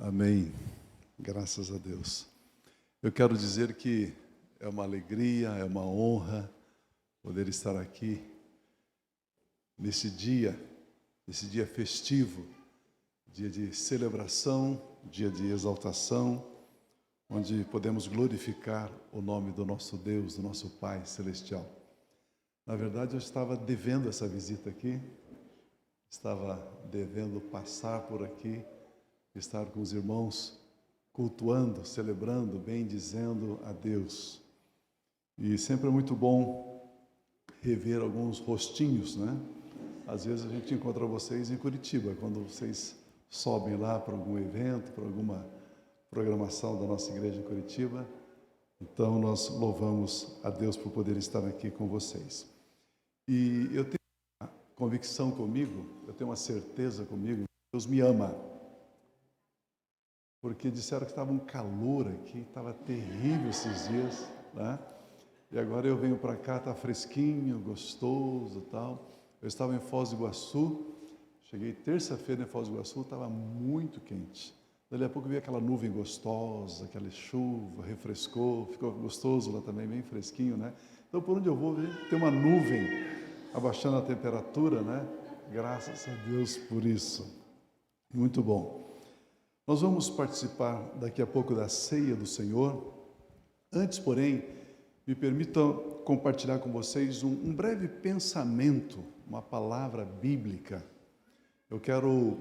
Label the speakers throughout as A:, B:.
A: Amém. Graças a Deus. Eu quero dizer que é uma alegria, é uma honra poder estar aqui nesse dia festivo, dia de celebração, dia de exaltação, onde podemos glorificar o nome do nosso Deus, do nosso Pai Celestial. Na verdade, eu estava devendo essa visita aqui, estava devendo passar por aqui, estar com os irmãos cultuando, celebrando, bendizendo a Deus. E sempre é muito bom rever alguns rostinhos, né? Às vezes a gente encontra vocês em Curitiba, quando vocês sobem lá para algum evento, para alguma programação da nossa igreja em Curitiba. Então nós louvamos a Deus por poder estar aqui com vocês. E eu tenho uma convicção comigo, eu tenho uma certeza comigo, Deus me ama. Porque disseram que estava um calor aqui, estava terrível esses dias, né? E agora eu venho para cá, está fresquinho, gostoso e tal. Eu estava em Foz do Iguaçu, cheguei terça-feira em Foz do Iguaçu, estava muito quente. Dali a pouco veio aquela nuvem gostosa, aquela chuva, refrescou, ficou gostoso lá também, bem fresquinho, né? Então por onde eu vou, tem uma nuvem abaixando a temperatura, né? Graças a Deus por isso. Muito bom. Nós vamos participar daqui a pouco da ceia do Senhor. Antes, porém, me permitam compartilhar com vocês um breve pensamento, uma palavra bíblica. Eu quero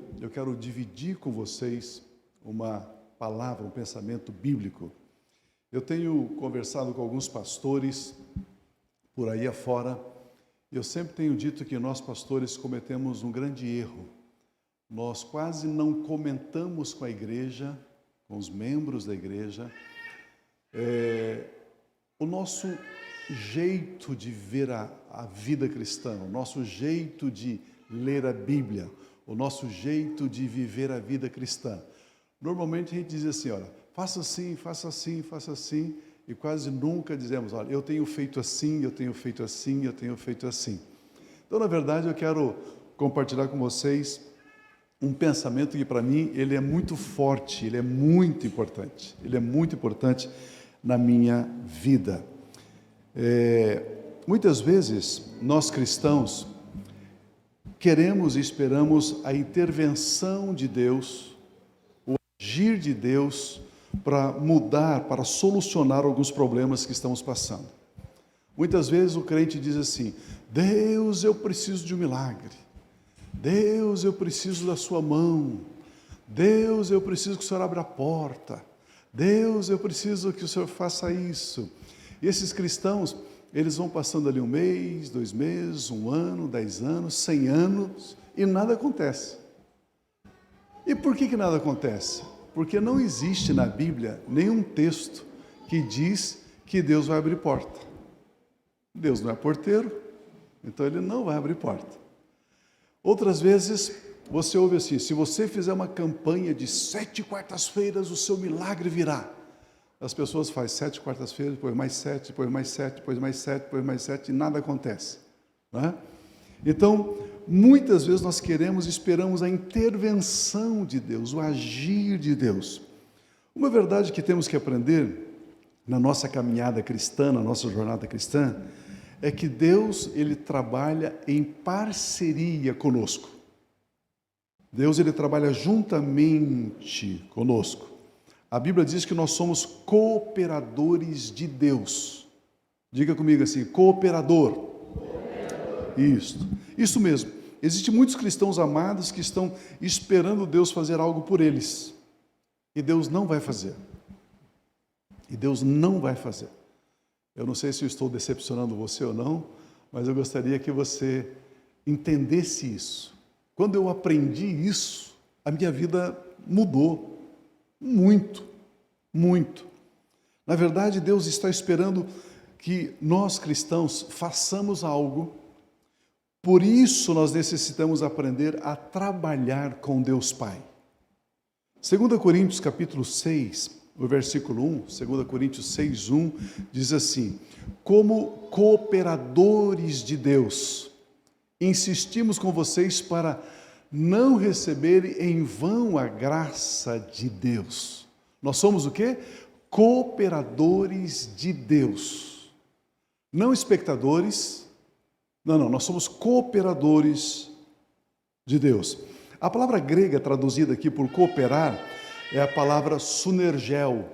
A: dividir com vocês uma palavra, um pensamento bíblico. Eu tenho conversado com alguns pastores por aí afora. Eu sempre tenho dito que nós pastores cometemos um grande erro. Nós quase não comentamos com a igreja, com os membros da igreja, o nosso jeito de ver a vida cristã, o nosso jeito de ler a Bíblia, o nosso jeito de viver a vida cristã. Normalmente a gente diz assim, olha, faça assim, faça assim, faça assim, e quase nunca dizemos, olha, eu tenho feito assim, eu tenho feito assim, eu tenho feito assim. Então, na verdade, eu quero compartilhar com vocês um pensamento que para mim ele é muito forte, ele é muito importante na minha vida. Muitas vezes nós cristãos queremos e esperamos a intervenção de Deus, o agir de Deus para mudar, para solucionar alguns problemas que estamos passando. Muitas vezes o crente diz assim, Deus, eu preciso de um milagre. Deus, eu preciso da sua mão. Deus, eu preciso que o Senhor abra a porta. Deus, eu preciso que o Senhor faça isso. E esses cristãos, eles vão passando ali 1 mês, 2 meses, 1 ano, 10 anos, 100 anos, e nada acontece. E por que nada acontece? Porque não existe na Bíblia nenhum texto que diz que Deus vai abrir porta. Deus não é porteiro, então Ele não vai abrir porta. Outras vezes, você ouve assim, se você fizer uma campanha de 7 quartas-feiras, o seu milagre virá. As pessoas fazem 7 quartas-feiras, depois mais 7, depois mais 7, depois mais 7, depois mais 7, e nada acontece. Né? Então, muitas vezes nós queremos e esperamos a intervenção de Deus, o agir de Deus. Uma verdade que temos que aprender na nossa caminhada cristã, na nossa jornada cristã, é que Deus, Ele trabalha em parceria conosco. Deus, Ele trabalha juntamente conosco. A Bíblia diz que nós somos cooperadores de Deus. Diga comigo assim, cooperador. Isso mesmo. Existem muitos cristãos amados que estão esperando Deus fazer algo por eles. E Deus não vai fazer. Eu não sei se eu estou decepcionando você ou não, mas eu gostaria que você entendesse isso. Quando eu aprendi isso, a minha vida mudou muito. Na verdade, Deus está esperando que nós cristãos façamos algo, por isso nós necessitamos aprender a trabalhar com Deus Pai. 2 Coríntios capítulo 6, o versículo 1, 2 Coríntios 6, 1, diz assim, como cooperadores de Deus, insistimos com vocês para não receberem em vão a graça de Deus. Nós somos o quê? Cooperadores de Deus. Não espectadores. Não, nós somos cooperadores de Deus. A palavra grega traduzida aqui por cooperar é a palavra sunergel.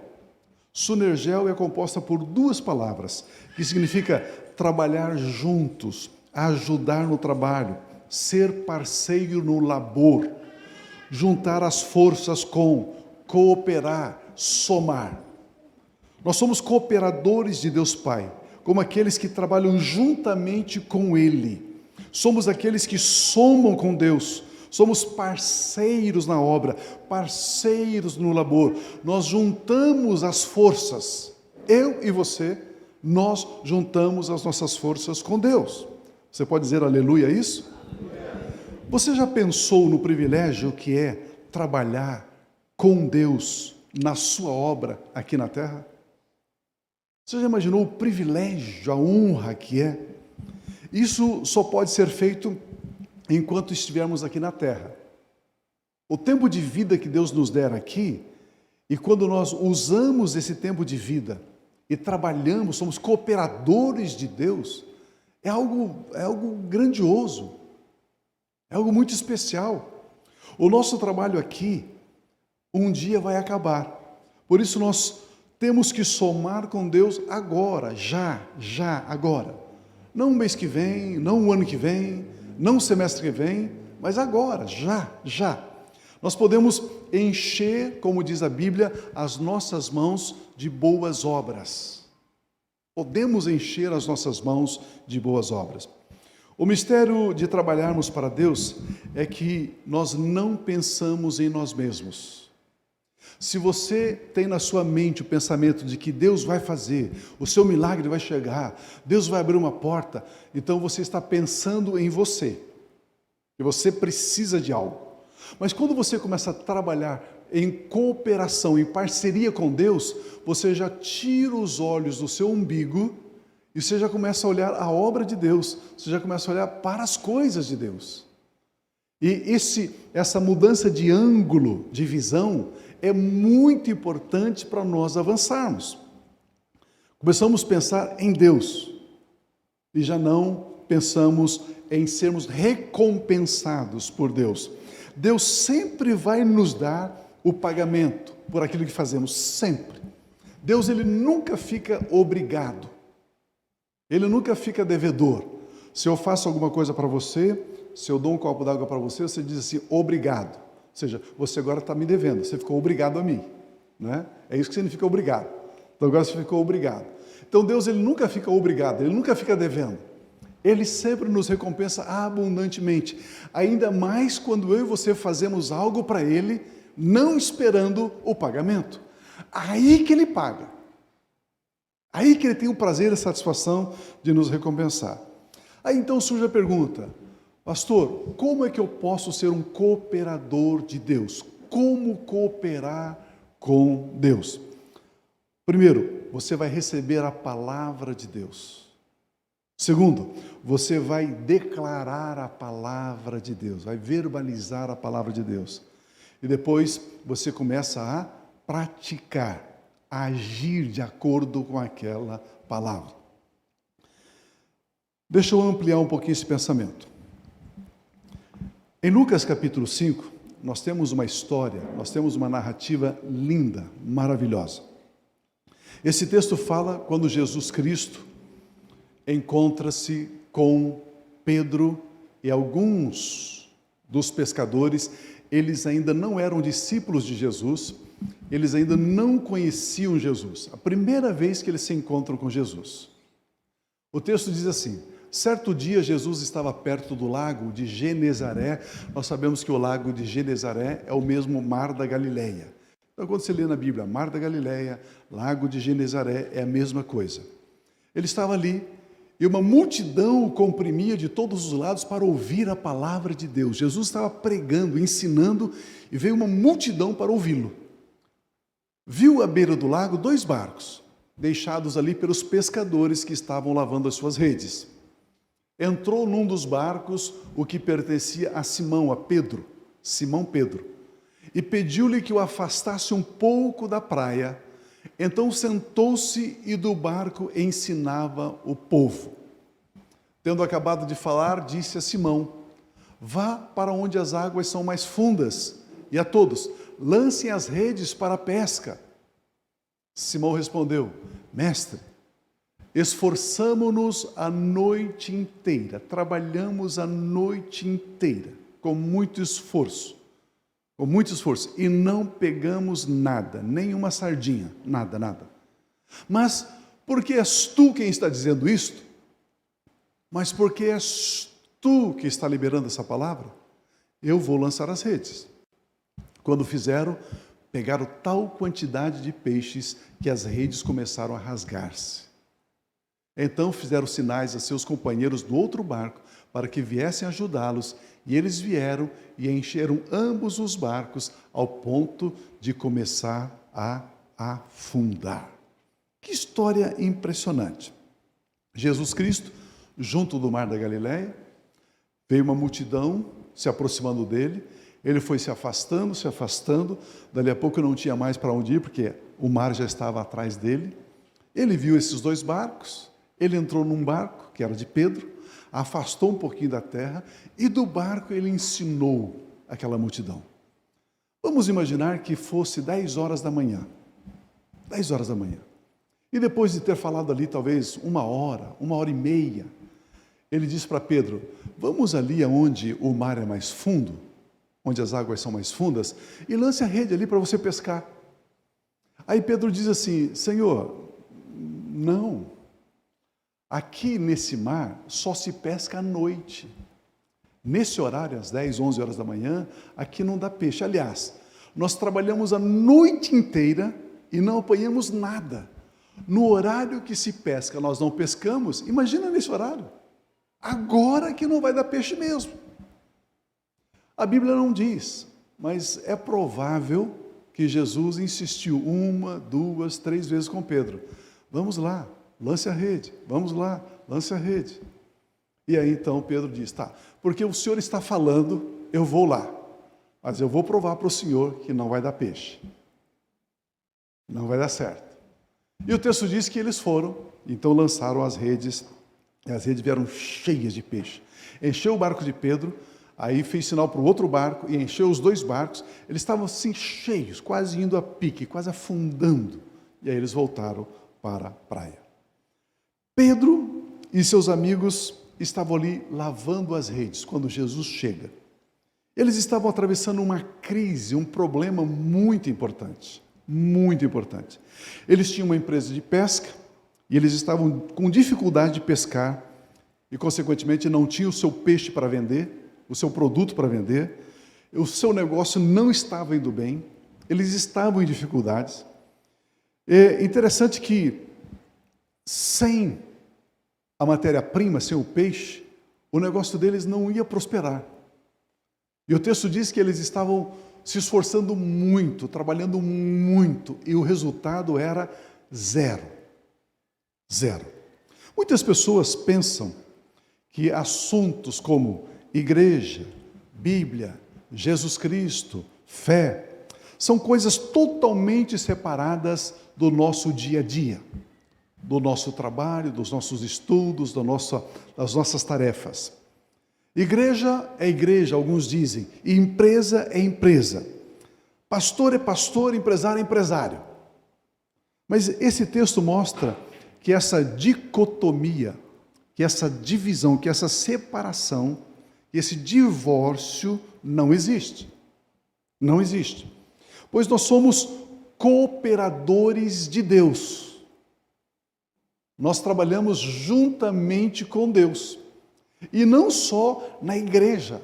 A: Sunergel é composta por duas palavras, que significa trabalhar juntos, ajudar no trabalho, ser parceiro no labor, juntar as forças com, cooperar, somar. Nós somos cooperadores de Deus Pai, como aqueles que trabalham juntamente com Ele. Somos aqueles que somam com Deus, somos parceiros na obra, parceiros no labor. Nós juntamos as forças, eu e você, nós juntamos as nossas forças com Deus. Você pode dizer aleluia a isso? Você já pensou no privilégio que é trabalhar com Deus na sua obra aqui na terra? Você já imaginou o privilégio, a honra que é? Isso só pode ser feito enquanto estivermos aqui na terra. O tempo de vida que Deus nos der aqui, e quando nós usamos esse tempo de vida e trabalhamos, somos cooperadores de Deus, é algo grandioso, é algo muito especial. O nosso trabalho aqui, um dia vai acabar. Por isso nós temos que somar com Deus agora, já, agora. Não o mês que vem, não o ano que vem, não o semestre que vem, mas agora, já. Nós podemos encher, como diz a Bíblia, as nossas mãos de boas obras. Podemos encher as nossas mãos de boas obras. O mistério de trabalharmos para Deus é que nós não pensamos em nós mesmos. Se você tem na sua mente o pensamento de que Deus vai fazer, o seu milagre vai chegar, Deus vai abrir uma porta, então você está pensando em você, e você precisa de algo. Mas quando você começa a trabalhar em cooperação, em parceria com Deus, você já tira os olhos do seu umbigo e você já começa a olhar a obra de Deus, você já começa a olhar para as coisas de Deus. E essa mudança de ângulo, de visão, é muito importante para nós avançarmos. Começamos a pensar em Deus e já não pensamos em sermos recompensados por Deus. Deus sempre vai nos dar o pagamento por aquilo que fazemos, sempre. Deus, ele nunca fica obrigado, ele nunca fica devedor. Se eu faço alguma coisa para você, se eu dou um copo d'água para você, você diz assim, obrigado. Ou seja, você agora está me devendo, você ficou obrigado a mim, né? É isso que significa obrigado. Então agora você ficou obrigado. Então Deus, ele nunca fica obrigado, ele nunca fica devendo. Ele sempre nos recompensa abundantemente, ainda mais quando eu e você fazemos algo para Ele, não esperando o pagamento. Aí que Ele paga, aí que Ele tem o prazer e a satisfação de nos recompensar. Aí então surge a pergunta, pastor, como é que eu posso ser um cooperador de Deus? Como cooperar com Deus? Primeiro, você vai receber a palavra de Deus. Segundo, você vai declarar a palavra de Deus, vai verbalizar a palavra de Deus. E depois você começa a praticar, a agir de acordo com aquela palavra. Deixa eu ampliar um pouquinho esse pensamento. Em Lucas capítulo 5, nós temos uma história, nós temos uma narrativa linda, maravilhosa. Esse texto fala quando Jesus Cristo encontra-se com Pedro e alguns dos pescadores. Eles ainda não eram discípulos de Jesus, eles ainda não conheciam Jesus. A primeira vez que eles se encontram com Jesus. O texto diz assim, certo dia Jesus estava perto do lago de Genezaré. Nós sabemos que o lago de Genezaré é o mesmo mar da Galileia. Então quando você lê na Bíblia, mar da Galileia, lago de Genezaré, é a mesma coisa. Ele estava ali, e uma multidão o comprimia de todos os lados para ouvir a palavra de Deus. Jesus estava pregando, ensinando, e veio uma multidão para ouvi-lo. Viu à beira do lago 2 barcos, deixados ali pelos pescadores que estavam lavando as suas redes. Entrou num dos barcos o que pertencia a Simão, a Pedro, Simão Pedro, e pediu-lhe que o afastasse um pouco da praia. Então sentou-se e do barco ensinava o povo. Tendo acabado de falar, disse a Simão: vá para onde as águas são mais fundas, e a todos: lancem as redes para a pesca. Simão respondeu: mestre, esforçamo-nos a noite inteira, trabalhamos a noite inteira, com muito esforço, e não pegamos nada, nem uma sardinha, nada. Mas porque és tu quem está dizendo isto? Mas porque és tu que está liberando essa palavra? Eu vou lançar as redes. Quando fizeram, pegaram tal quantidade de peixes que as redes começaram a rasgar-se. Então fizeram sinais a seus companheiros do outro barco para que viessem ajudá-los, e eles vieram e encheram ambos os barcos ao ponto de começar a afundar. Que história impressionante! Jesus Cristo, junto do mar da Galileia, veio uma multidão se aproximando dele, ele foi se afastando, dali a pouco não tinha mais para onde ir, porque o mar já estava atrás dele. Ele viu esses dois barcos, ele entrou num barco, que era de Pedro, afastou um pouquinho da terra, e do barco ele ensinou aquela multidão. Vamos imaginar que fosse 10 horas da manhã, 10 horas da manhã, e depois de ter falado ali talvez uma hora e meia, ele disse para Pedro: vamos ali aonde o mar é mais fundo, onde as águas são mais fundas, e lance a rede ali para você pescar. Aí Pedro diz assim: Senhor, não, aqui nesse mar só se pesca à noite. Nesse horário, às 10, 11 horas da manhã, aqui não dá peixe. Aliás, nós trabalhamos a noite inteira e não apanhamos nada. No horário que se pesca, nós não pescamos. Imagina nesse horário. Agora que não vai dar peixe mesmo. A Bíblia não diz, mas é provável que Jesus insistiu 1, 2, 3 vezes com Pedro: vamos lá, lance a rede, vamos lá, lance a rede. E aí então Pedro diz: tá, porque o Senhor está falando, eu vou lá, mas eu vou provar para o Senhor que não vai dar peixe, não vai dar certo. E o texto diz que eles foram, então lançaram as redes, e as redes vieram cheias de peixe. Encheu o barco de Pedro, aí fez sinal para o outro barco e encheu os dois barcos. Eles estavam assim cheios, quase indo a pique, quase afundando. E aí eles voltaram para a praia. Pedro e seus amigos estavam ali lavando as redes quando Jesus chega. Eles estavam atravessando uma crise, um problema muito importante. Muito importante. Eles tinham uma empresa de pesca e eles estavam com dificuldade de pescar e, consequentemente, não tinham o seu peixe para vender, o seu produto para vender, o seu negócio não estava indo bem, eles estavam em dificuldades. É interessante que, sem a matéria-prima, sem o peixe, o negócio deles não ia prosperar. E o texto diz que eles estavam se esforçando muito, trabalhando muito, e o resultado era zero. Zero. Muitas pessoas pensam que assuntos como igreja, Bíblia, Jesus Cristo, fé, são coisas totalmente separadas do nosso dia a dia, do nosso trabalho, dos nossos estudos, das nossas tarefas. Igreja é igreja, alguns dizem, e empresa é empresa. Pastor é pastor, empresário é empresário. Mas esse texto mostra que essa dicotomia, que essa divisão, que essa separação, esse divórcio não existe. Não existe. Pois nós somos cooperadores de Deus. Nós trabalhamos juntamente com Deus. E não só na igreja,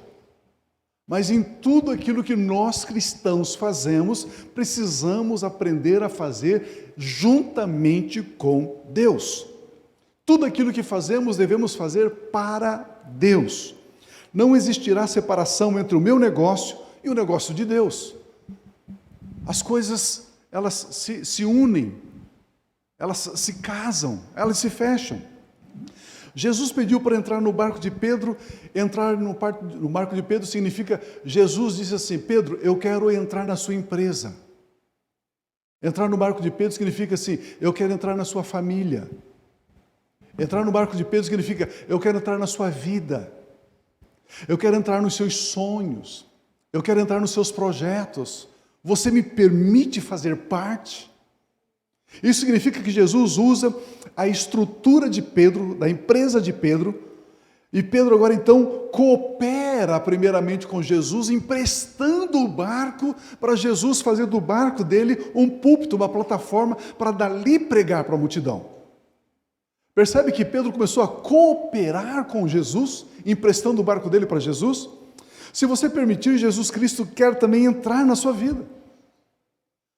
A: mas em tudo aquilo que nós cristãos fazemos, precisamos aprender a fazer juntamente com Deus. Tudo aquilo que fazemos, devemos fazer para Deus. Não existirá separação entre o meu negócio e o negócio de Deus. As coisas, elas se unem, elas se casam, elas se fecham. Jesus pediu para entrar no barco de Pedro. Entrar no barco de Pedro significa, Jesus disse assim: Pedro, eu quero entrar na sua empresa. Entrar no barco de Pedro significa assim: eu quero entrar na sua família. Entrar no barco de Pedro significa: eu quero entrar na sua vida. Eu quero entrar nos seus sonhos. Eu quero entrar nos seus projetos. Você me permite fazer parte? Isso significa que Jesus usa a estrutura de Pedro, da empresa de Pedro, e Pedro agora então coopera primeiramente com Jesus, emprestando o barco para Jesus fazer do barco dele um púlpito, uma plataforma para dali pregar para a multidão. Percebe que Pedro começou a cooperar com Jesus, emprestando o barco dele para Jesus? Se você permitir, Jesus Cristo quer também entrar na sua vida.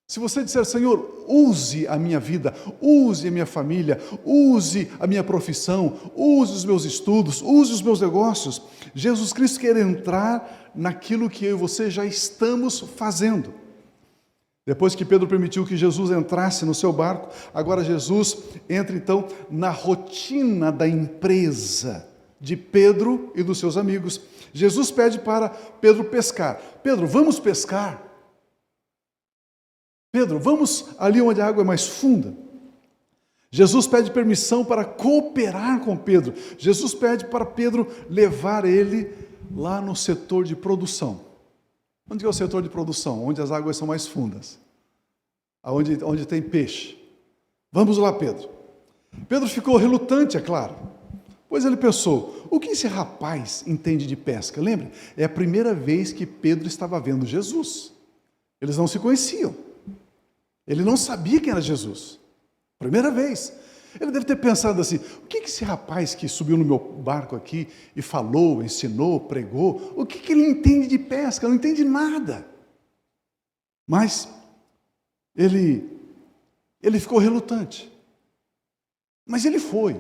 A: Se você disser: Senhor, use a minha vida, use a minha família, use a minha profissão, use os meus estudos, use os meus negócios, Jesus Cristo quer entrar naquilo que eu e você já estamos fazendo. Depois que Pedro permitiu que Jesus entrasse no seu barco, agora Jesus entra então na rotina da empresa de Pedro e dos seus amigos. Jesus pede para Pedro pescar. Pedro, vamos pescar? Pedro, vamos ali onde a água é mais funda. Jesus pede permissão para cooperar com Pedro. Jesus pede para Pedro levar ele lá no setor de produção. Onde é o setor de produção? Onde as águas são mais fundas. Onde tem peixe. Vamos lá, Pedro. Pedro ficou relutante, é claro. Pois ele pensou: o que esse rapaz entende de pesca? Lembre, é a primeira vez que Pedro estava vendo Jesus. Eles não se conheciam. Ele não sabia quem era Jesus. Primeira vez. Ele deve ter pensado assim: o que esse rapaz que subiu no meu barco aqui e falou, ensinou, pregou, o que ele entende de pesca? Não entende nada. Mas ele ficou relutante. Mas ele foi.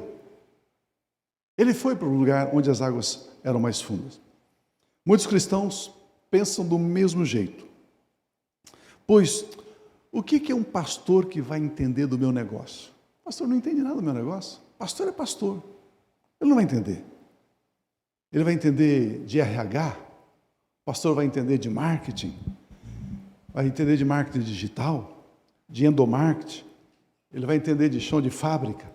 A: Ele foi para o lugar onde as águas eram mais fundas. Muitos cristãos pensam do mesmo jeito. Pois, o que é um pastor que vai entender do meu negócio? O pastor não entende nada do meu negócio. Pastor é pastor. Ele não vai entender. Ele vai entender de RH. O pastor vai entender de marketing. Vai entender de marketing digital, de endomarketing. Ele vai entender de chão de fábrica.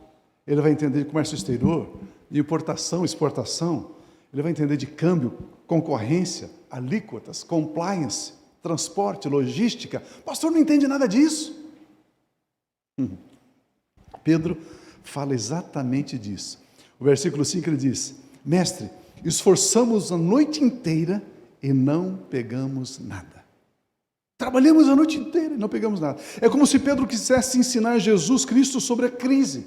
A: Ele vai entender de comércio exterior, de importação, exportação. Ele vai entender de câmbio, concorrência, alíquotas, compliance, transporte, logística. O pastor não entende nada disso. Pedro fala exatamente disso. O versículo 5 ele diz: Mestre, esforçamos a noite inteira e não pegamos nada. Trabalhamos a noite inteira e não pegamos nada. É como se Pedro quisesse ensinar Jesus Cristo sobre a crise.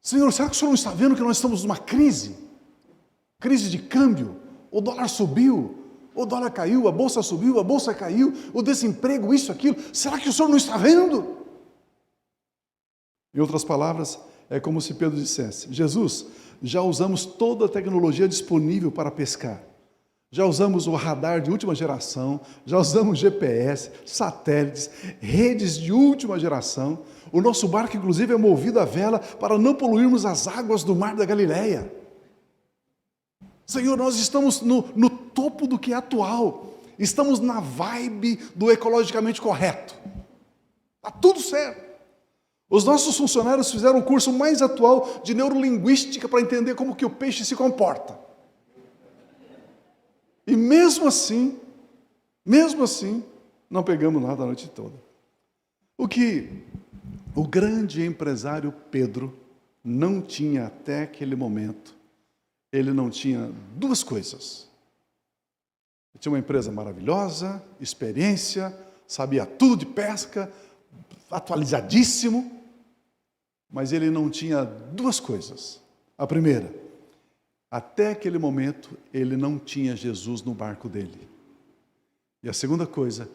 A: Senhor, será que o Senhor não está vendo que nós estamos numa crise? Crise de câmbio, o dólar subiu, o dólar caiu, a bolsa subiu, a bolsa caiu, o desemprego, isso, aquilo. Será que o Senhor não está vendo? Em outras palavras, é como se Pedro dissesse: Jesus, já usamos toda a tecnologia disponível para pescar. Já usamos o radar de última geração, já usamos GPS, satélites, redes de última geração. O nosso barco, inclusive, é movido a vela para não poluirmos as águas do mar da Galileia. Senhor, nós estamos no topo do que é atual. Estamos na vibe do ecologicamente correto. Está tudo certo. Os nossos funcionários fizeram o curso mais atual de neurolinguística para entender como que o peixe se comporta. E mesmo assim, não pegamos nada a noite toda. O que o grande empresário Pedro não tinha até aquele momento, ele não tinha duas coisas. Ele tinha uma empresa maravilhosa, experiência, sabia tudo de pesca, atualizadíssimo, mas ele não tinha duas coisas. A primeira, até aquele momento, ele não tinha Jesus no barco dele. E a segunda coisa,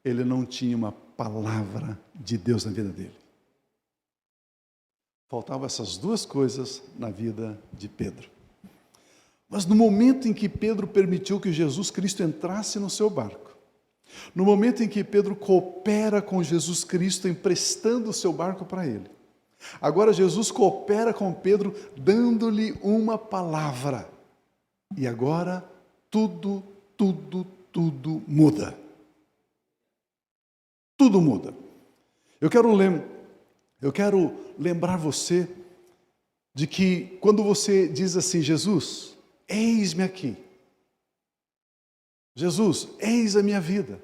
A: ele não tinha uma palavra de Deus na vida dele. Faltavam essas duas coisas na vida de Pedro. Mas no momento em que Pedro permitiu que Jesus Cristo entrasse no seu barco, no momento em que Pedro coopera com Jesus Cristo, emprestando o seu barco para ele, Agora Jesus coopera com Pedro, dando-lhe uma palavra. E agora tudo muda. Tudo muda. Eu quero lembrar você de que quando você diz assim: Jesus, eis-me aqui. Jesus, eis a minha vida.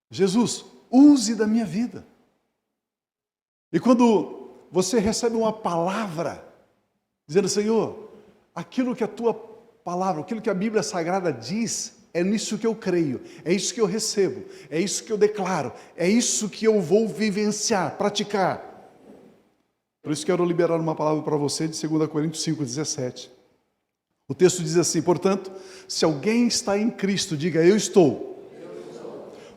A: Jesus, use da minha vida. E quando você recebe uma palavra, dizendo: Senhor, aquilo que a tua palavra, aquilo que a Bíblia Sagrada diz, é nisso que eu creio, é isso que eu recebo, é isso que eu declaro, é isso que eu vou vivenciar, praticar. Por isso quero liberar uma palavra para você de 2 Coríntios 5,17. O texto diz assim: portanto, se alguém está em Cristo, diga: eu estou.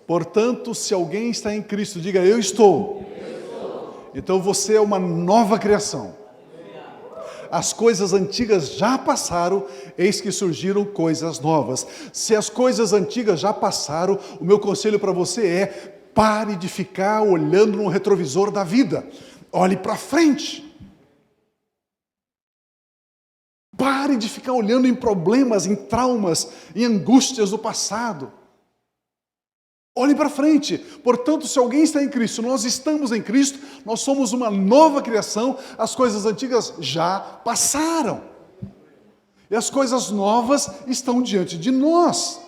A: Portanto, se alguém está em Cristo, diga: eu estou. Então você é uma nova criação. As coisas antigas já passaram, eis que surgiram coisas novas. Se as coisas antigas já passaram, o meu conselho para você é: pare de ficar olhando no retrovisor da vida. Olhe para frente. Pare de ficar olhando em problemas, em traumas, em angústias do passado. Olhe para frente. Portanto, se alguém está em Cristo, nós estamos em Cristo, nós somos uma nova criação, as coisas antigas já passaram. E as coisas novas estão diante de nós.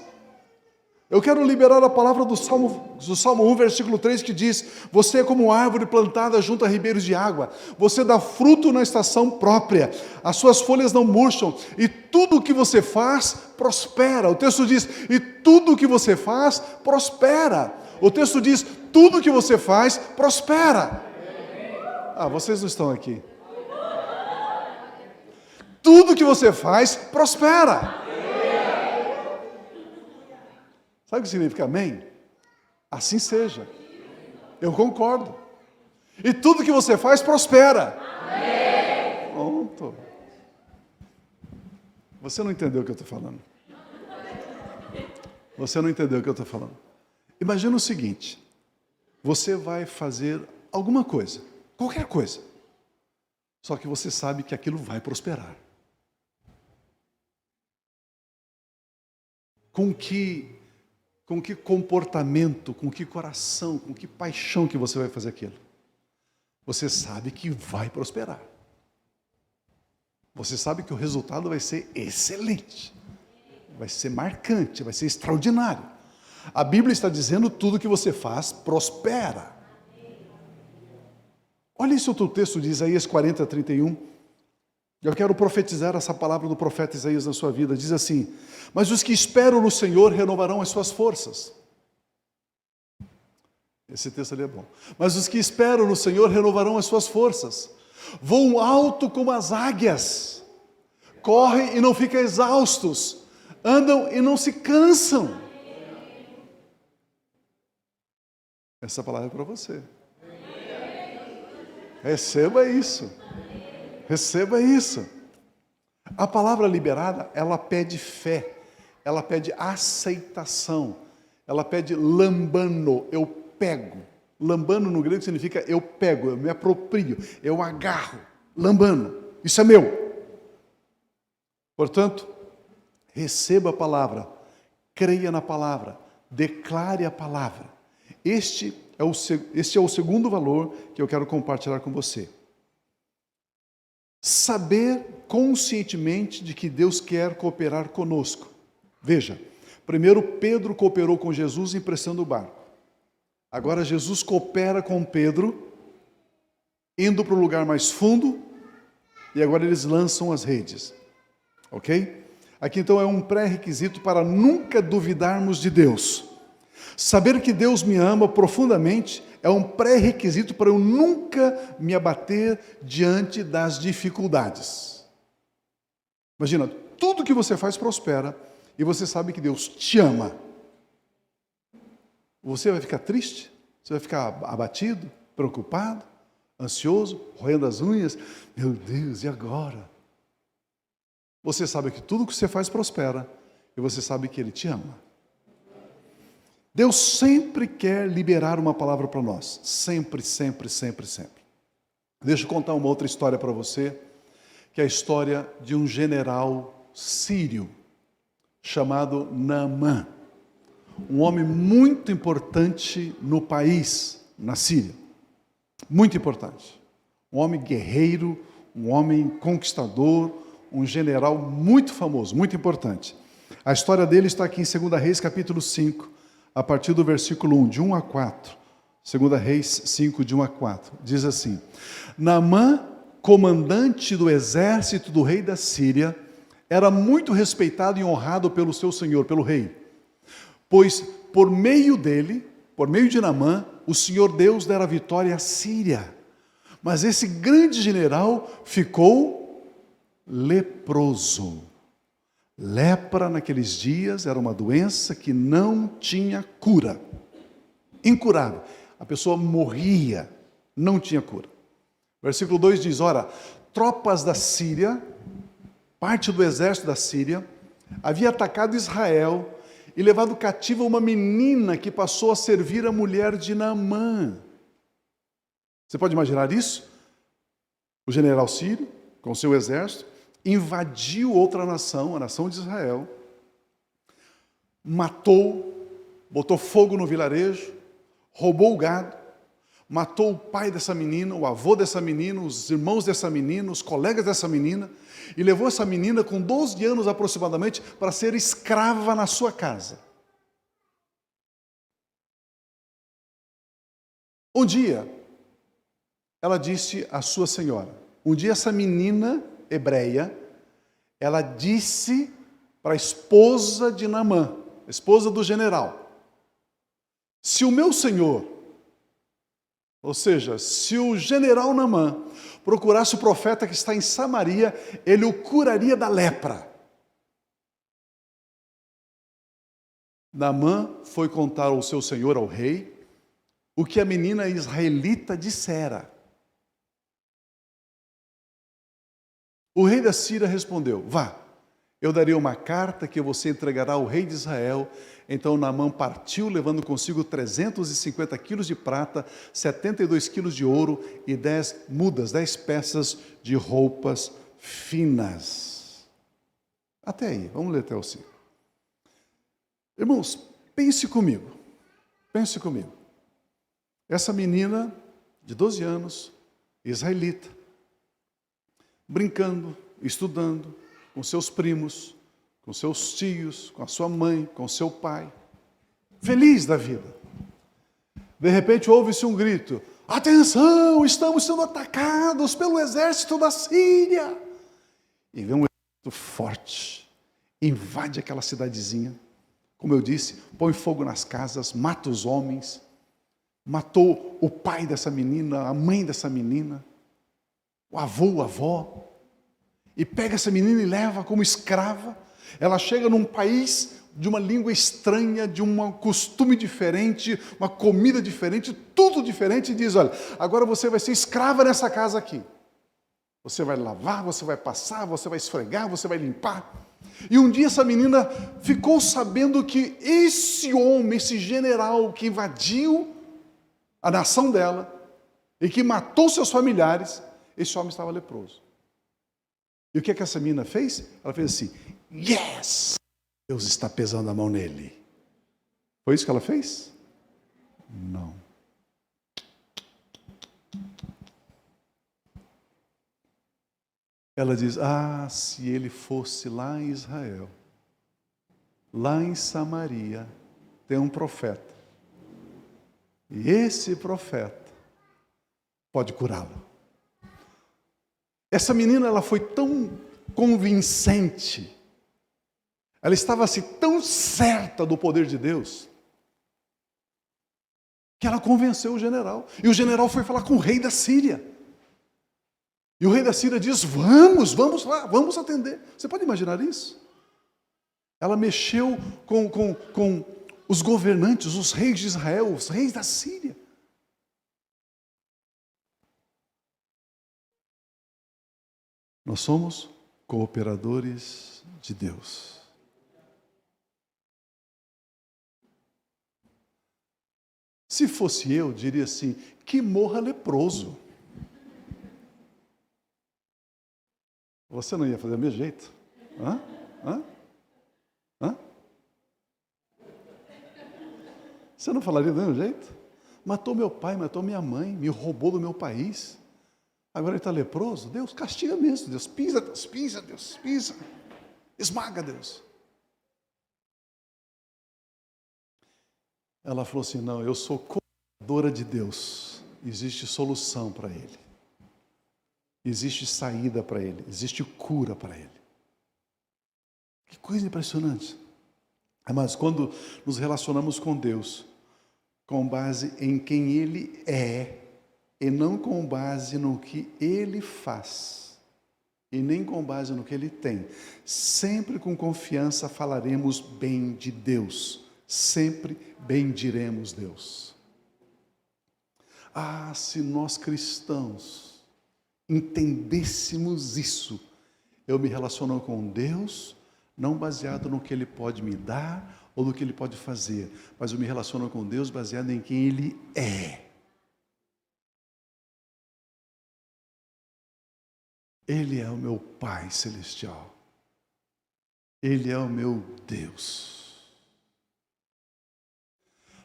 A: Eu quero liberar a palavra do Salmo 1, versículo 3, que diz: você é como árvore plantada junto a ribeiros de água, você dá fruto na estação própria, as suas folhas não murcham, e tudo o que você faz, prospera. O texto diz: e tudo o que você faz, prospera. O texto diz: tudo o que você faz, prospera. Ah, vocês não estão aqui. Tudo o que você faz, prospera. Sabe o que significa amém? Assim seja. Eu concordo. E tudo que você faz prospera. Amém. Pronto. Você não entendeu o que eu estou falando. Você não entendeu o que eu estou falando. Imagina o seguinte: você vai fazer alguma coisa, qualquer coisa, só que você sabe que aquilo vai prosperar. Com que comportamento, com que coração, com que paixão que você vai fazer aquilo? Você sabe que vai prosperar. Você sabe que o resultado vai ser excelente. Vai ser marcante, vai ser extraordinário. A Bíblia está dizendo: tudo que você faz, prospera. Olha esse outro texto de Isaías 40, 31. Eu quero profetizar essa palavra do profeta Isaías na sua vida. Diz assim: mas os que esperam no Senhor renovarão as suas forças. Esse texto ali é bom. Mas os que esperam no Senhor renovarão as suas forças. Voam alto como as águias. Correm e não ficam exaustos. Andam e não se cansam. Essa palavra é para você. Receba isso. Receba isso. A palavra liberada, ela pede fé, ela pede aceitação, ela pede lambano, eu pego. Lambano no grego significa eu pego, eu me aproprio, eu agarro. Lambano, isso é meu. Portanto, receba a palavra, creia na palavra, declare a palavra. Este é o segundo valor que eu quero compartilhar com você. Saber conscientemente de que Deus quer cooperar conosco. Veja, primeiro Pedro cooperou com Jesus emprestando o barco. Agora Jesus coopera com Pedro, indo para o lugar mais fundo, e agora eles lançam as redes. Ok? Aqui então é um pré-requisito para nunca duvidarmos de Deus. Saber que Deus me ama profundamente é um pré-requisito para eu nunca me abater diante das dificuldades. Imagina, tudo que você faz prospera e você sabe que Deus te ama. Você vai ficar triste? Você vai ficar abatido, preocupado, ansioso, roendo as unhas? Meu Deus, e agora? Você sabe que tudo que você faz prospera e você sabe que Ele te ama. Deus sempre quer liberar uma palavra para nós. Sempre, sempre, sempre, sempre. Deixa eu contar uma outra história para você, que é a história de um general sírio chamado Naamã, um homem muito importante no país, na Síria, muito importante, um homem guerreiro, um homem conquistador, um general muito famoso, muito importante. A história dele está aqui em 2 Reis, capítulo 5, a partir do versículo 1, de 1 a 4. 2 Reis 5, de 1 a 4. Diz assim: Naamã, comandante do exército do rei da Síria, era muito respeitado e honrado pelo seu senhor, pelo rei. Pois por meio dele, por meio de Naamã, o Senhor Deus dera vitória à Síria. Mas esse grande general ficou leproso. Lepra naqueles dias era uma doença que não tinha cura. Incurável. A pessoa morria, não tinha cura. Versículo 2 diz: ora, tropas da Síria, parte do exército da Síria, havia atacado Israel e levado cativa uma menina que passou a servir a mulher de Naamã. Você pode imaginar isso? O general sírio, com seu exército, invadiu outra nação, a nação de Israel, matou, botou fogo no vilarejo, roubou o gado, matou o pai dessa menina, o avô dessa menina, os irmãos dessa menina, os colegas dessa menina, e levou essa menina com 12 anos aproximadamente para ser escrava na sua casa. Um dia, ela disse à sua senhora, um dia essa menina hebreia, ela disse para a esposa de Naamã, esposa do general: se o meu senhor, ou seja, se o general Naamã procurasse o profeta que está em Samaria, ele o curaria da lepra. Naamã foi contar ao seu senhor, ao rei, o que a menina israelita dissera. O rei da Síria respondeu: vá, eu darei uma carta que você entregará ao rei de Israel. Então Naamã partiu, levando consigo 350 quilos de prata, 72 quilos de ouro e 10 mudas, 10 peças de roupas finas. Até aí, vamos ler até o 5. Irmãos, pense comigo. Essa menina de 12 anos, israelita, brincando, estudando, com seus primos, com seus tios, com a sua mãe, com seu pai, feliz da vida. De repente ouve-se um grito: atenção, estamos sendo atacados pelo exército da Síria. E vem um exército forte, invade aquela cidadezinha, como eu disse, põe fogo nas casas, mata os homens, matou o pai dessa menina, a mãe dessa menina, o avô, a avó, e pega essa menina e leva como escrava. Ela chega num país de uma língua estranha, de um costume diferente, uma comida diferente, tudo diferente, e diz: olha, agora você vai ser escrava nessa casa aqui. Você vai lavar, você vai passar, você vai esfregar, você vai limpar. E um dia essa menina ficou sabendo que esse homem, esse general que invadiu a nação dela e que matou seus familiares, esse homem estava leproso. E o que é que essa menina fez? Ela fez assim: yes! Deus está pesando a mão nele. Foi isso que ela fez? Não. Ela diz: ah, se ele fosse lá em Israel, lá em Samaria, tem um profeta. E esse profeta pode curá-lo. Essa menina, ela foi tão convincente, ela estava assim tão certa do poder de Deus, que ela convenceu o general. E o general foi falar com o rei da Síria. E o rei da Síria diz: vamos lá, vamos atender. Você pode imaginar isso? Ela mexeu com os governantes, os reis de Israel, os reis da Síria. Nós somos cooperadores de Deus. Se fosse eu, diria assim: que morra leproso. Você não ia fazer do mesmo jeito? Hã? Hã? Hã? Você não falaria do mesmo jeito? Matou meu pai, matou minha mãe, me roubou do meu país. Agora ele está leproso? Deus, castiga mesmo. Deus, pisa, Deus, pisa, Deus, pisa. Esmaga, Deus. Ela falou assim, não, eu sou cuidadora de Deus. Existe solução para ele. Existe saída para ele. Existe cura para ele. Que coisa impressionante. Mas quando nos relacionamos com Deus, com base em quem Ele é, e não com base no que Ele faz, e nem com base no que Ele tem, sempre com confiança falaremos bem de Deus, sempre bendiremos Deus. Ah, se nós cristãos entendêssemos isso, eu me relaciono com Deus, não baseado no que Ele pode me dar, ou no que Ele pode fazer, mas eu me relaciono com Deus baseado em quem Ele é. Ele é o meu Pai Celestial. Ele é o meu Deus.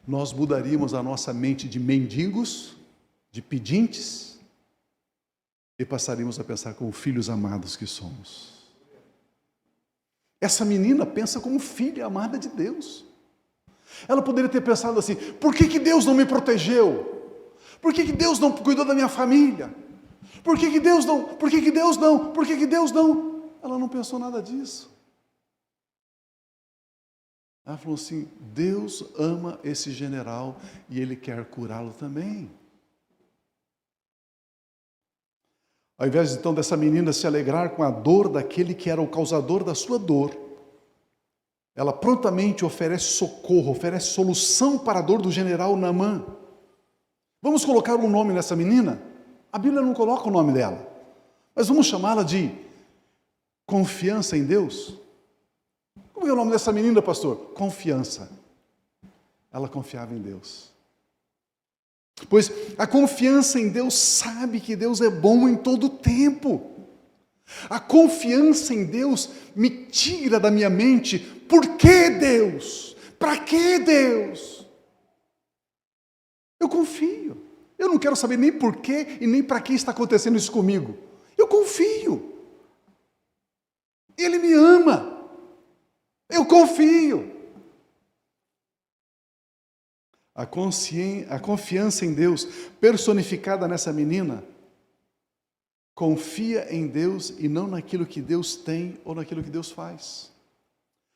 A: Nós mudaríamos a nossa mente de mendigos, de pedintes, e passaríamos a pensar como filhos amados que somos. Essa menina pensa como filha amada de Deus. Ela poderia ter pensado assim, por que Deus não me protegeu? Por que Deus não cuidou da minha família? Por que Deus não? Por que Deus não? Por que Deus não? Ela não pensou nada disso. Ela falou assim, Deus ama esse general e Ele quer curá-lo também. Ao invés então dessa menina se alegrar com a dor daquele que era o causador da sua dor, ela prontamente oferece socorro, oferece solução para a dor do general Naamã. Vamos colocar um nome nessa menina? A Bíblia não coloca o nome dela, mas vamos chamá-la de confiança em Deus. Como é o nome dessa menina, pastor? Confiança. Ela confiava em Deus. Pois a confiança em Deus sabe que Deus é bom em todo o tempo. A confiança em Deus me tira da minha mente, por que Deus? Para que Deus? Eu confio. Eu não quero saber nem por que e nem para que está acontecendo isso comigo. Eu confio. Ele me ama. Eu confio. A confiança em Deus, personificada nessa menina, confia em Deus e não naquilo que Deus tem ou naquilo que Deus faz.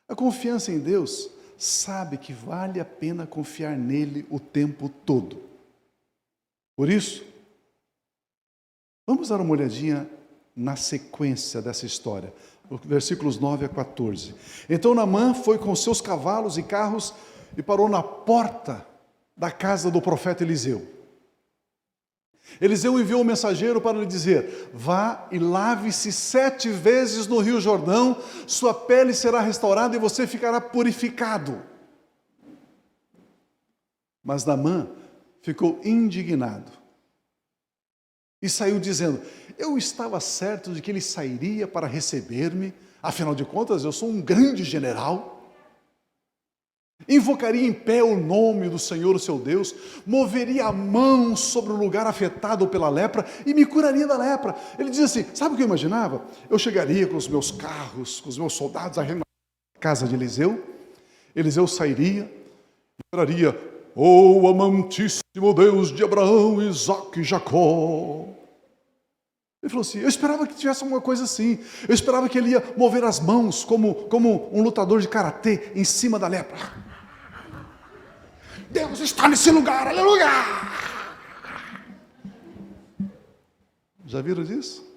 A: A confiança em Deus sabe que vale a pena confiar nele o tempo todo. Por isso, vamos dar uma olhadinha na sequência dessa história, versículos 9 a 14. Então Naamã foi com seus cavalos e carros e parou na porta da casa do profeta Eliseu. Eliseu enviou um mensageiro para lhe dizer, vá e lave-se 7 vezes no rio Jordão, sua pele será restaurada e você ficará purificado. Mas Naamã ficou indignado e saiu dizendo, eu estava certo de que ele sairia para receber-me, afinal de contas eu sou um grande general. Invocaria em pé o nome do Senhor, o seu Deus, moveria a mão sobre o lugar afetado pela lepra e me curaria da lepra. Ele diz assim, sabe o que eu imaginava? Eu chegaria com os meus carros, com os meus soldados, na casa de Eliseu, Eliseu sairia e oraria, oh amantíssimo Deus de Abraão, Isaque e Jacó. Ele falou assim, eu esperava que tivesse alguma coisa assim, eu esperava que ele ia mover as mãos como um lutador de karatê em cima da lepra. Deus está nesse lugar, aleluia! Já viram disso?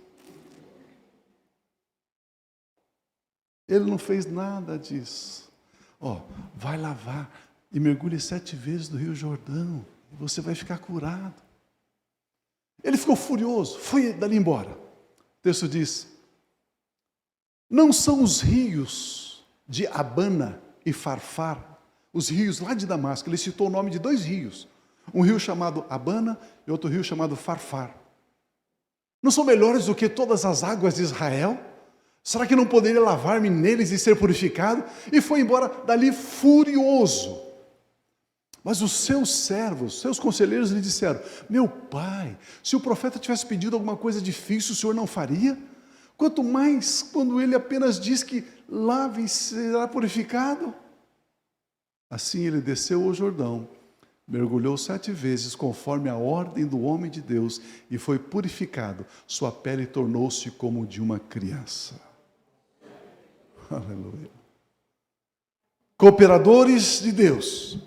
A: Ele não fez nada disso. Vai lavar e mergulhe 7 vezes no Rio Jordão, e você vai ficar curado. Ele ficou furioso, foi dali embora. O texto diz, não são os rios de Abana e Farfar, os rios lá de Damasco, ele citou o nome de 2 rios, um rio chamado Abana e outro rio chamado Farfar. Não são melhores do que todas as águas de Israel? Será que não poderia lavar-me neles e ser purificado? E foi embora dali furioso. Mas os seus servos, seus conselheiros lhe disseram: meu pai, se o profeta tivesse pedido alguma coisa difícil, o senhor não faria? Quanto mais quando ele apenas diz que lave e será purificado. Assim ele desceu ao Jordão, mergulhou 7 vezes conforme a ordem do homem de Deus e foi purificado. Sua pele tornou-se como de uma criança. Aleluia. Cooperadores de Deus.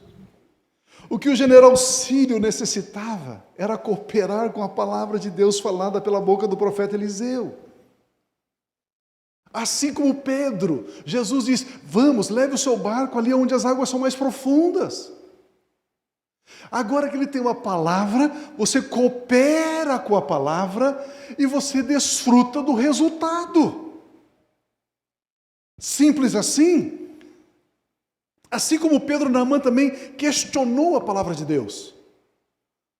A: O que o general sírio necessitava era cooperar com a palavra de Deus falada pela boca do profeta Eliseu. Assim como Pedro, Jesus diz: vamos, leve o seu barco ali onde as águas são mais profundas. Agora que ele tem uma palavra, você coopera com a palavra e você desfruta do resultado. Simples assim. Assim como Pedro Naamã também questionou a palavra de Deus.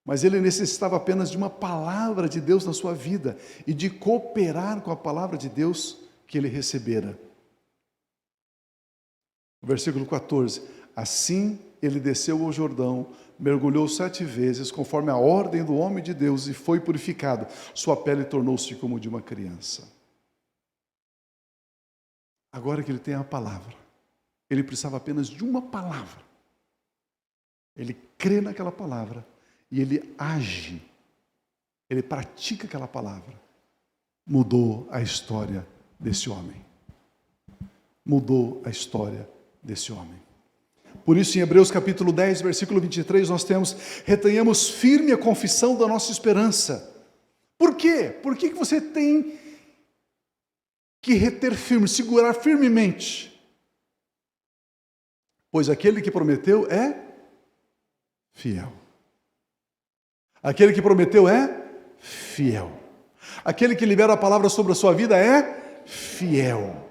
A: Mas ele necessitava apenas de uma palavra de Deus na sua vida e de cooperar com a palavra de Deus que ele recebera. Versículo 14. Assim ele desceu ao Jordão, mergulhou 7 vezes, conforme a ordem do homem de Deus, e foi purificado. Sua pele tornou-se como de uma criança. Agora que ele tem a palavra, ele precisava apenas de uma palavra. Ele crê naquela palavra e ele age. Ele pratica aquela palavra. Mudou a história desse homem. Mudou a história desse homem. Por isso, em Hebreus capítulo 10, versículo 23, nós temos: retenhamos firme a confissão da nossa esperança. Por quê? Por que você tem que reter firme, segurar firmemente? Pois aquele que prometeu é fiel. Aquele que prometeu é fiel. Aquele que libera a palavra sobre a sua vida é fiel.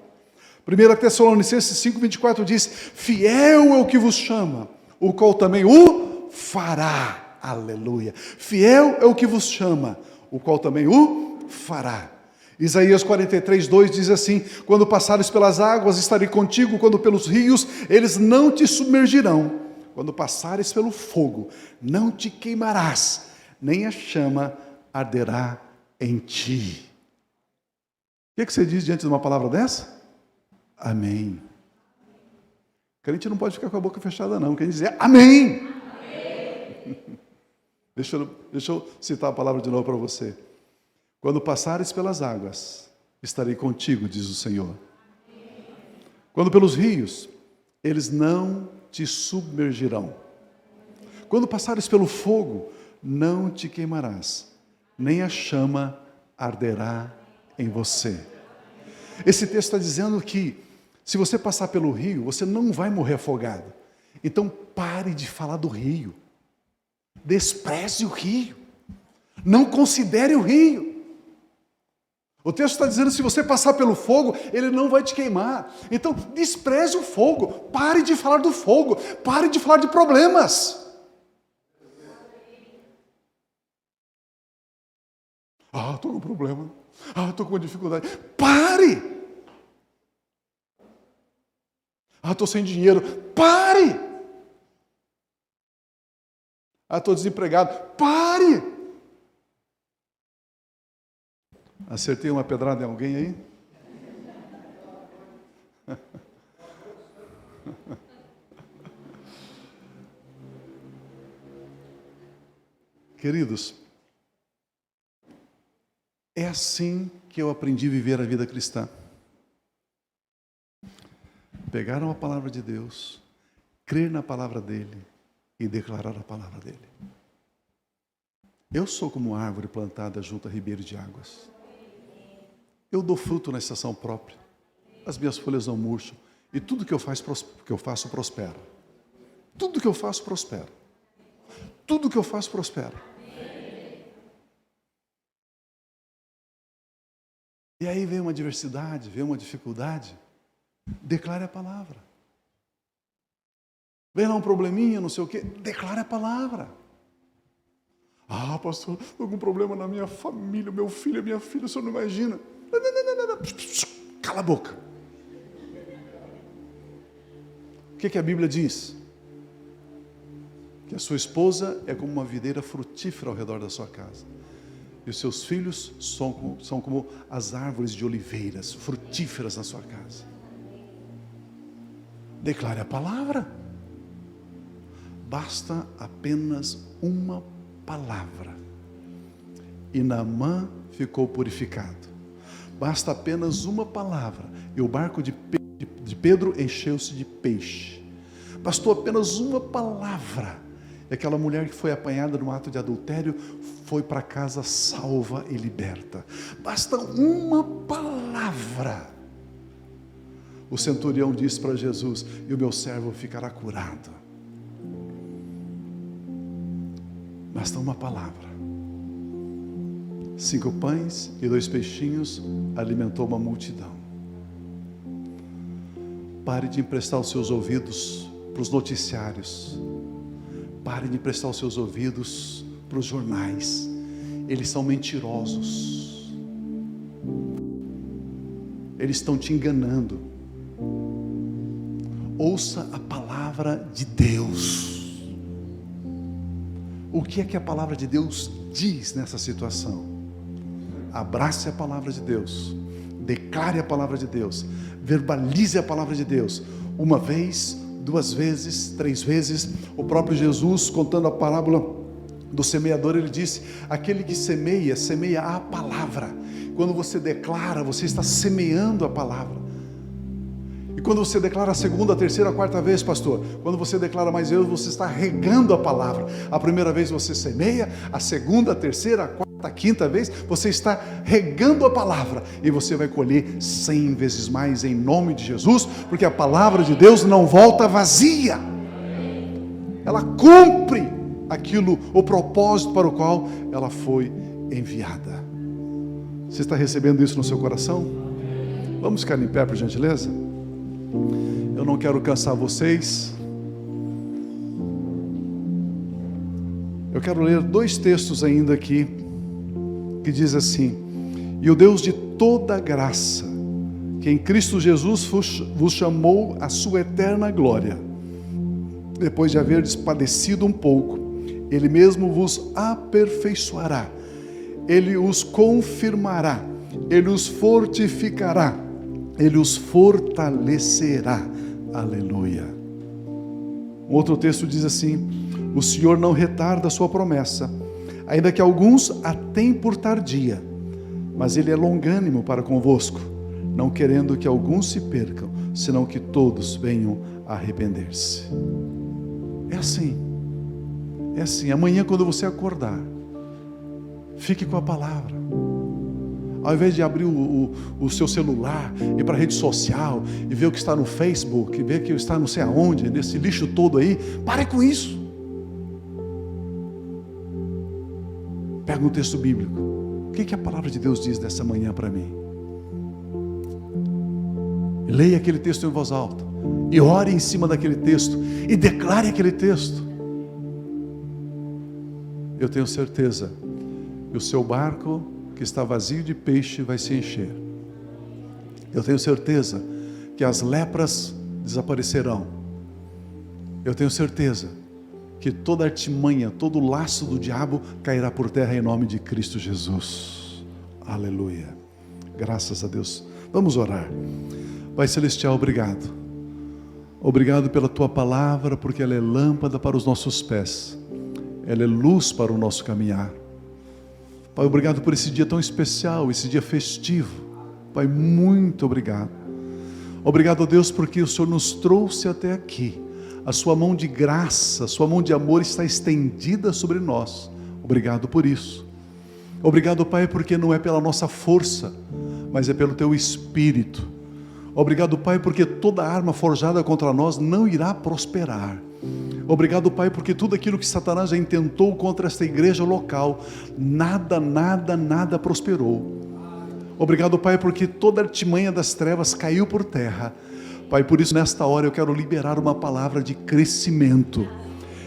A: 1 Tessalonicenses 5,24 diz: fiel é o que vos chama, o qual também o fará. Aleluia. Fiel é o que vos chama, o qual também o fará. Isaías 43:2 diz assim: quando passares pelas águas, estarei contigo, quando pelos rios, eles não te submergirão. Quando passares pelo fogo, não te queimarás, nem a chama arderá em ti. O que você diz diante de uma palavra dessa? Amém. Crente não pode ficar com a boca fechada não, quer dizer amém. Amém. Deixa eu citar a palavra de novo para você. Quando passares pelas águas, estarei contigo, diz o Senhor. Quando pelos rios, eles não te submergirão. Quando passares pelo fogo, não te queimarás, nem a chama arderá em você. Esse texto está dizendo que, se você passar pelo rio, você não vai morrer afogado. Então pare de falar do rio. Despreze o rio. Não considere o rio. O texto está dizendo: se você passar pelo fogo, ele não vai te queimar. Então, despreze o fogo. Pare de falar do fogo. Pare de falar de problemas. Estou com um problema. Estou com uma dificuldade. Pare! Estou sem dinheiro. Pare! Estou desempregado. Pare! Acertei uma pedrada em alguém aí? Queridos, é assim que eu aprendi a viver a vida cristã. Pegaram a palavra de Deus, crer na palavra dele e declarar a palavra dele. Eu sou como uma árvore plantada junto a ribeiro de águas. Eu dou fruto na estação própria. As minhas folhas não murcham. E tudo que eu faço prospera. Tudo que eu faço prospera. Tudo que eu faço prospera. E aí vem uma adversidade, vem uma dificuldade. Declare a palavra. Vem lá um probleminha, não sei o quê. Declare a palavra. Pastor, estou com um problema na minha família, meu filho, minha filha, o senhor não imagina. Não. cala a boca. O que a Bíblia diz? Que a sua esposa é como uma videira frutífera ao redor da sua casa. E os seus filhos são como as árvores de oliveiras, frutíferas na sua casa. Declare a palavra. Basta apenas uma palavra. E Naamã ficou purificado. Basta apenas uma palavra. E o barco de Pedro encheu-se de peixe. Bastou apenas uma palavra. E aquela mulher que foi apanhada num ato de adultério foi para casa salva e liberta. Basta uma palavra. O centurião disse para Jesus: e o meu servo ficará curado. Basta uma palavra. 5 pães e 2 peixinhos alimentou uma multidão. Pare de emprestar os seus ouvidos para os noticiários. Pare de emprestar os seus ouvidos para os jornais. Eles são mentirosos. Eles estão te enganando. Ouça a palavra de Deus. O que é que a palavra de Deus diz nessa situação? Abrace a palavra de Deus. Declare a palavra de Deus. Verbalize a palavra de Deus. 1 vez, 2 vezes, 3 vezes. O próprio Jesus, contando a parábola do semeador, ele disse: aquele que semeia, semeia a palavra. Quando você declara, você está semeando a palavra. E quando você declara a 2ª, a 3ª, a 4ª vez, pastor, quando você declara mais vezes, você está regando a palavra. A primeira vez você semeia, a 2ª, a 3ª, a 4ª, a 5ª vez, você está regando a palavra, e você vai colher 100 vezes mais em nome de Jesus, porque a palavra de Deus não volta vazia, ela cumpre aquilo, o propósito para o qual ela foi enviada. Você está recebendo isso no seu coração? Vamos ficar em pé, por gentileza? Eu não quero cansar vocês. Eu quero ler 2 textos ainda aqui, que diz assim: e o Deus de toda graça, que em Cristo Jesus vos chamou à sua eterna glória, depois de haverdes padecido um pouco, Ele mesmo vos aperfeiçoará, Ele os confirmará, Ele os fortificará, Ele os fortalecerá. Aleluia. Um outro texto diz assim: o Senhor não retarda a sua promessa, ainda que alguns a têm por tardia, mas Ele é longânimo para convosco, não querendo que alguns se percam, senão que todos venham a arrepender-se. É assim. É assim. Amanhã, quando você acordar, fique com a palavra. Ao invés de abrir o seu celular, ir para a rede social e ver o que está no Facebook, e ver o que está não sei aonde, nesse lixo todo aí, pare com isso. Pega um texto bíblico. O que a palavra de Deus diz nessa manhã para mim? Leia aquele texto em voz alta, e ore em cima daquele texto, e declare aquele texto. Eu tenho certeza que o seu barco, que está vazio de peixe, vai se encher. Eu tenho certeza que as lepras desaparecerão. Eu tenho certeza que toda artimanha, todo laço do diabo cairá por terra em nome de Cristo Jesus. Aleluia. Graças a Deus. Vamos orar. Pai Celestial, obrigado. Obrigado pela Tua palavra, porque ela é lâmpada para os nossos pés. Ela é luz para o nosso caminhar. Pai, obrigado por esse dia tão especial, esse dia festivo. Pai, muito obrigado. Obrigado, Deus, porque o Senhor nos trouxe até aqui. A sua mão de graça, a sua mão de amor está estendida sobre nós. Obrigado por isso. Obrigado, Pai, porque não é pela nossa força, mas é pelo Teu Espírito. Obrigado, Pai, porque toda arma forjada contra nós não irá prosperar. Obrigado, Pai, porque tudo aquilo que Satanás já intentou contra esta igreja local, nada prosperou. Obrigado, Pai, porque toda artimanha das trevas caiu por terra. Pai, por isso nesta hora eu quero liberar uma palavra de crescimento.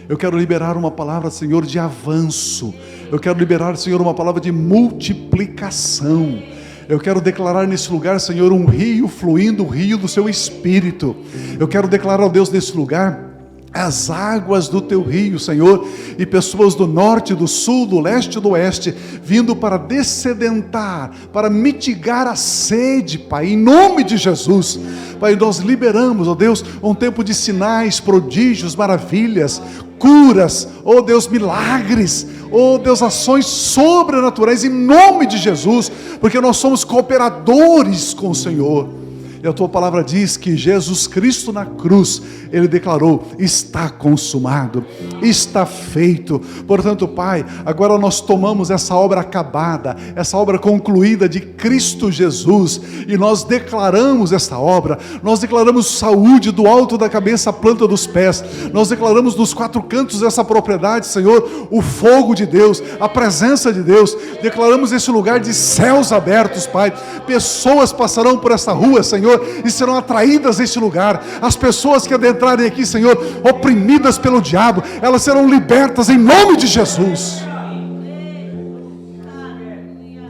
A: Eu quero liberar uma palavra, Senhor, de avanço. Eu quero liberar, Senhor, uma palavra de multiplicação. Eu quero declarar nesse lugar, Senhor, um rio fluindo, o rio do seu Espírito. Eu quero declarar, ó Deus, nesse lugar as águas do teu rio, Senhor, e pessoas do norte, do sul, do leste e do oeste, vindo para dessedentar, para mitigar a sede, Pai, em nome de Jesus. Pai, nós liberamos, ó Deus, um tempo de sinais, prodígios, maravilhas, curas, ó Deus, milagres, ó Deus, ações sobrenaturais, em nome de Jesus, porque nós somos cooperadores com o Senhor. E a tua palavra diz que Jesus Cristo na cruz, Ele declarou: está consumado, está feito. Portanto, Pai, agora nós tomamos essa obra acabada, essa obra concluída de Cristo Jesus, e nós declaramos essa obra, nós declaramos saúde do alto da cabeça à planta dos pés, nós declaramos nos quatro cantos dessa propriedade, Senhor, o fogo de Deus, a presença de Deus, declaramos esse lugar de céus abertos, Pai. Pessoas passarão por essa rua, Senhor, e serão atraídas a este lugar. As pessoas que adentrarem aqui, Senhor, oprimidas pelo diabo, elas serão libertas em nome de Jesus.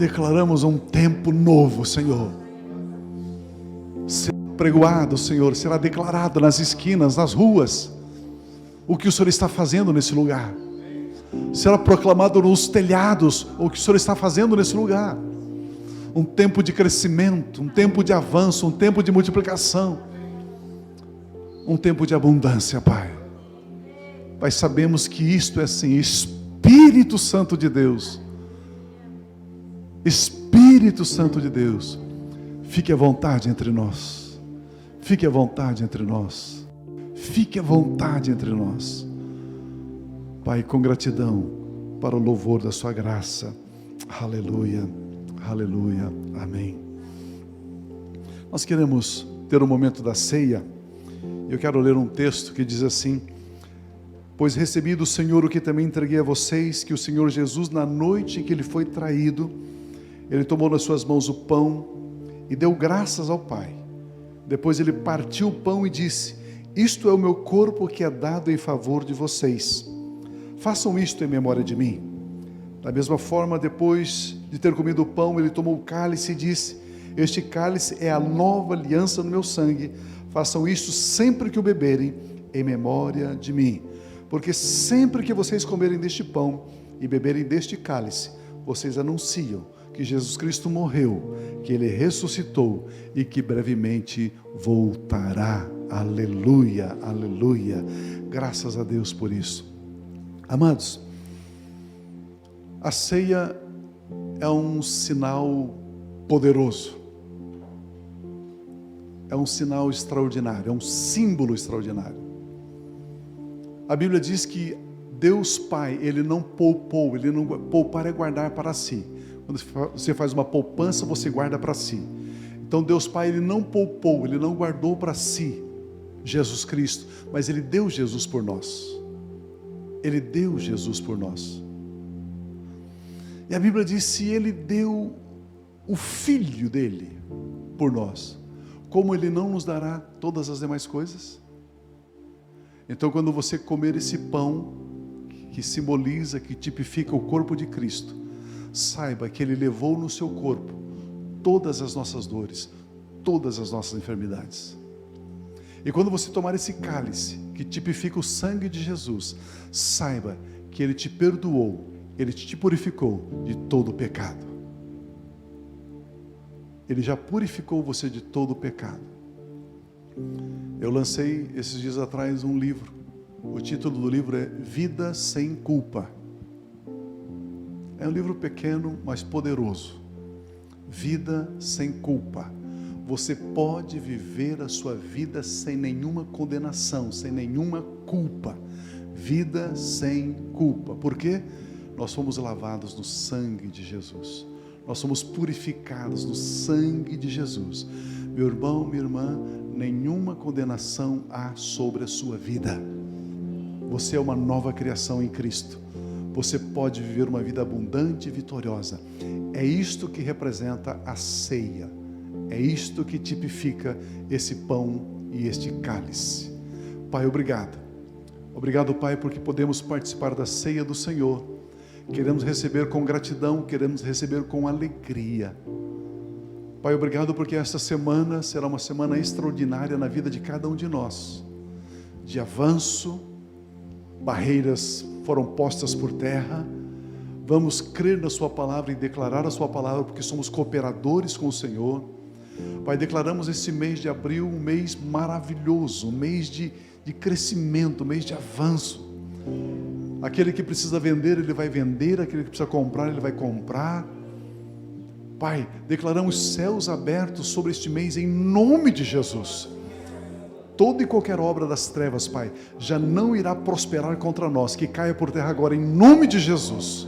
A: Declaramos um tempo novo, Senhor. Será pregoado, Senhor, será declarado nas esquinas, nas ruas, o que o Senhor está fazendo nesse lugar. Será proclamado nos telhados o que o Senhor está fazendo nesse lugar. Um tempo de crescimento, um tempo de avanço, um tempo de multiplicação, um tempo de abundância, Pai. Pai, sabemos que isto é assim. Espírito Santo de Deus, Espírito Santo de Deus, fique à vontade entre nós, fique à vontade entre nós, fique à vontade entre nós, Pai, com gratidão para o louvor da sua graça. Aleluia. Aleluia, amém. Nós queremos ter um momento da ceia. Eu quero ler um texto que diz assim: pois recebi do Senhor o que também entreguei a vocês, que o Senhor Jesus, na noite em que Ele foi traído, Ele tomou nas suas mãos o pão e deu graças ao Pai. Depois Ele partiu o pão e disse: isto é o meu corpo que é dado em favor de vocês. Façam isto em memória de mim. Da mesma forma, depois de ter comido o pão, Ele tomou o cálice e disse: este cálice é a nova aliança no meu sangue. Façam isto sempre que o beberem, em memória de mim. Porque sempre que vocês comerem deste pão e beberem deste cálice, vocês anunciam que Jesus Cristo morreu, que Ele ressuscitou e que brevemente voltará. Aleluia, aleluia. Graças a Deus por isso. Amados, a ceia é um sinal poderoso, é um sinal extraordinário, é um símbolo extraordinário. A Bíblia diz que Deus Pai, Ele não poupou, Ele não poupar é guardar para si. Quando você faz uma poupança, você guarda para si. Então Deus Pai, Ele não poupou, Ele não guardou para si Jesus Cristo, mas Ele deu Jesus por nós. Ele deu Jesus por nós. E a Bíblia diz: se Ele deu o Filho dEle por nós, como Ele não nos dará todas as demais coisas? Então, quando você comer esse pão, que simboliza, que tipifica o corpo de Cristo, saiba que Ele levou no seu corpo todas as nossas dores, todas as nossas enfermidades. E quando você tomar esse cálice, que tipifica o sangue de Jesus, saiba que Ele te perdoou, Ele te purificou de todo o pecado. Ele já purificou você de todo o pecado. Eu lancei esses dias atrás um livro. O título do livro é Vida Sem Culpa. É um livro pequeno, mas poderoso. Vida sem culpa. Você pode viver a sua vida sem nenhuma condenação, sem nenhuma culpa. Vida sem culpa. Por quê? Nós fomos lavados no sangue de Jesus. Nós somos purificados no sangue de Jesus. Meu irmão, minha irmã, nenhuma condenação há sobre a sua vida. Você é uma nova criação em Cristo. Você pode viver uma vida abundante e vitoriosa. É isto que representa a ceia. É isto que tipifica esse pão e este cálice. Pai, obrigado. Obrigado, Pai, porque podemos participar da ceia do Senhor. Queremos receber com gratidão, queremos receber com alegria. Pai, obrigado porque esta semana será uma semana extraordinária na vida de cada um de nós, de avanço, barreiras foram postas por terra, vamos crer na sua palavra e declarar a sua palavra, porque somos cooperadores com o Senhor. Pai, declaramos esse mês de abril um mês maravilhoso, um mês de crescimento, um mês de avanço. Aquele que precisa vender, ele vai vender, aquele que precisa comprar, ele vai comprar. Pai, declaramos céus abertos sobre este mês em nome de Jesus. Toda e qualquer obra das trevas, Pai, já não irá prosperar contra nós, que caia por terra agora em nome de Jesus.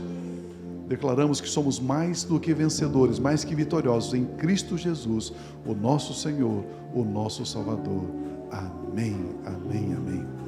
A: Declaramos que somos mais do que vencedores, mais que vitoriosos em Cristo Jesus, o nosso Senhor, o nosso Salvador. Amém, amém, amém.